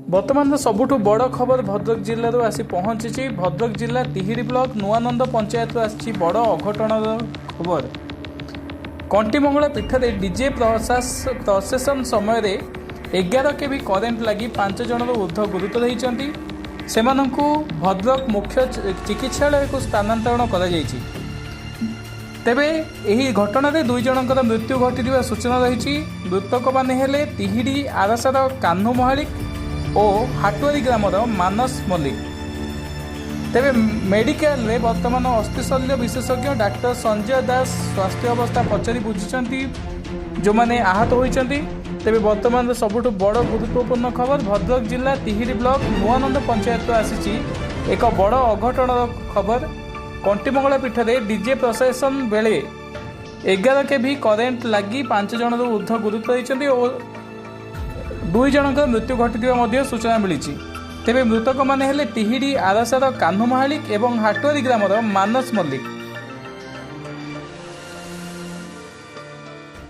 बर्तमान सबुठ बड़ खबर भद्रक जिलूर आसी पहुंची। भद्रक जिला तिहिरी ब्लॉक नुआनंद पंचायत आसी बड़ अघटन खबर। कंटीमंगला पीठ में डीजे प्रसेसन समय 11 केवी करेन्ट लगी 5 जन ऊर्ध गुरुतर होती से भद्रक मुख्य चिकित्सालय को स्थानांतरण कर तेबे यही घटना 2 जनकर मृत्यु घटी सूचना रही। मृतक मैंने तिहिरी आरसार कान्हू महालिक और हाटुआरी ग्रामर मानस मल्लिक। तेबे मेडिकल रे वर्तमान अस्थिशल्य विशेषज्ञ डॉक्टर संजय दास स्वास्थ्य अवस्था पचारि बुझिछंती जो माने आहत होइछंती। तेबे वर्तमान सबुठ बड़ गुरुत्वपूर्ण खबर भद्रक जिला तिहिरी ब्लॉक नुआनंद पंचायत आसी एक बड़ अघटन खबर। कंटीमंगला पीठ में डीजे प्रसेसन बेले 11 केवी करेन्ट लगी 5 जन ऊर्ध गुरुतर होती और 2 जनकर मृत्यु घटी सूचना मिली। तेबे मृतक मैंने तिहिरी आरसार कान्हू महालिक और हाटुआरी ग्रामर मानस मल्लिक।